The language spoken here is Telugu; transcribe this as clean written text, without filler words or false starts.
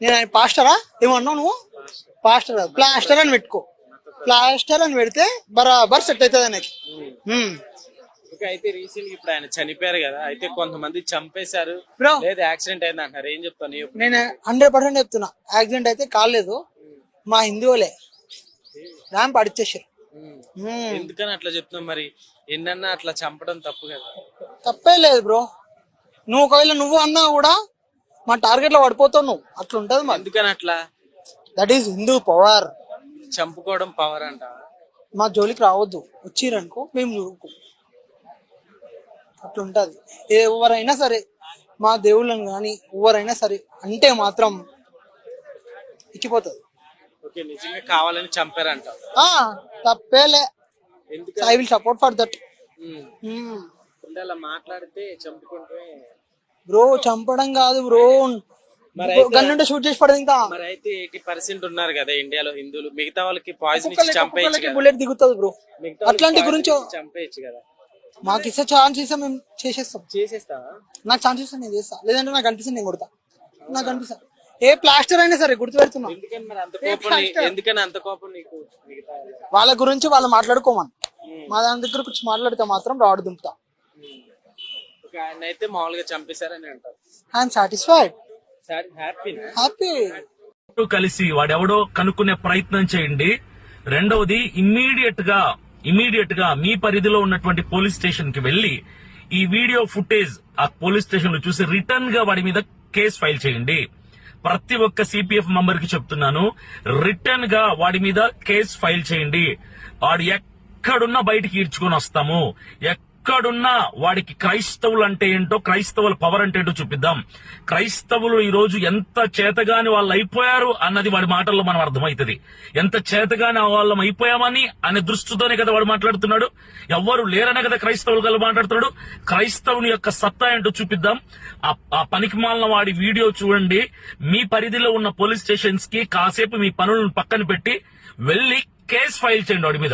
నేను ఆయన పాస్టరా ఏమన్నావు నువ్వు? పాస్టర్ ప్లాస్టర్ అని పెట్టుకో. ప్లాస్టర్ అని పెడితే బరాబర్ సెట్ అవుతుంది ఆయనకి. అయితే రీసెంట్ ఇప్పుడు ఆయన చనిపోయారు కదా, అయితే కొంతమంది చంపేశారు బ్రో లేదా యాక్సిడెంట్ అయింది అంటారు, ఏం చెప్తాను? నేను 100% చెప్తున్నా, యాక్సిడెంట్ అయితే కాలేదు. మా హిందువులే ర్యాంప్ అడిచేసారు. ఎందుకని అట్లా చెప్తున్నాం? మరి ఎన్నన్నా అట్లా చంపడం తప్పు కదా? తప్పే లేదు బ్రో. నువ్వు ఒకవేళ నువ్వు అన్నా కూడా మా టార్గెట్ లో పడిపోతావు నువ్వు. అట్లా ఉంటది మరి. ఎందుకని అట్లా? That is Hindu power. చంపుకోవడం పవర్ అంట. మా జోలికి రావద్దు, వచ్చిరనుకో మేము చూడుకో. అట్లుంటది. ఎవరైనా సరే మా దేవుళ్ళని కానీ ఎవరైనా సరే అంటే మాత్రం ఎక్కిపోతుంది. ఓకే, నిజంగా కావాలని చంపారంట. తప్పేలే. ఎందుకు? I will support for that. అలా మాట్లాడితే చంపుకుంటే బ్రో చంపడం కాదు బ్రో, గన్నుంటే షూట్ చేసి పడదు. ఇంకా మరి అయితే 80% ఉన్నారు కదా ఇండియాలో హిందువులు, మిగతా వాళ్ళకి పాయిజన్ ఇచ్చి చంపేయచ్చు కదా? బుల్లెట్ దిగుతుంది బ్రో. అట్లాంటి గురించి చంపేయచ్చు కదా? మాకు ఇస్తే ఛాన్స్ ఇస్తే మేము చేసేస్తావా? నాకు ఛాన్స్ ఇస్తే నేను చేస్తా, లేదంటే నాకు అనిపిస్తుంది నేను కొడతా. నాకు అనిపిస్తా ఏ ప్లాస్టర్ అయినా సరే గుర్తు పెడుతున్నా. ఎందుకని అంత కోపం నీకు? వాళ్ళ గురించి వాళ్ళు మాట్లాడుకోమని, మా దాని దగ్గర వచ్చి మాట్లాడితే మాత్రం రాడు దింపుతా. ఆయన అయితే మామూలుగా చంపేశారని అంటారు. I'm satisfied, happy. కలిసి వాడెవడో కనుక్కునే ప్రయత్నం చేయండి. రెండవది ఇమ్మీడియట్ గా మీ పరిధిలో ఉన్నటువంటి పోలీస్ స్టేషన్ కి వెళ్లి ఈ వీడియో ఫుటేజ్ ఆ పోలీస్ స్టేషన్ లో చూసి రిటర్న్ గా వాడి మీద కేసు ఫైల్ చేయండి. ప్రతి ఒక్క సిపిఎఫ్ మెంబర్ కి చెప్తున్నాను, రిటర్న్ గా వాడి మీద కేసు ఫైల్ చేయండి. వాడు ఎక్కడున్నా బయటికి ఈడ్చుకొని వస్తాము. ఎక్కడున్నా వాడికి క్రైస్తవులు అంటే ఏంటో, క్రైస్తవుల పవర్ అంటే ఏంటో చూపిద్దాం. క్రైస్తవులు ఈ రోజు ఎంత చేతగాని వాళ్ళు అయిపోయారు అన్నది వాడి మాటల్లో మనం అర్థమవుతుంది. ఎంత చేతగాని వాళ్ళం అయిపోయామని అనే దృష్టితోనే కదా వాడు మాట్లాడుతున్నాడు. ఎవ్వరు లేరనే కదా క్రైస్తవులు గల మాట్లాడుతున్నాడు. క్రైస్తవుని యొక్క సత్తా ఏంటో చూపిద్దాం. ఆ పనికి మాలిన వాడి వీడియో చూడండి. మీ పరిధిలో ఉన్న పోలీస్ స్టేషన్స్ కి కాసేపు మీ పనులను పక్కన పెట్టి వెళ్లి కేసు ఫైల్ చేయండి వాడి మీద.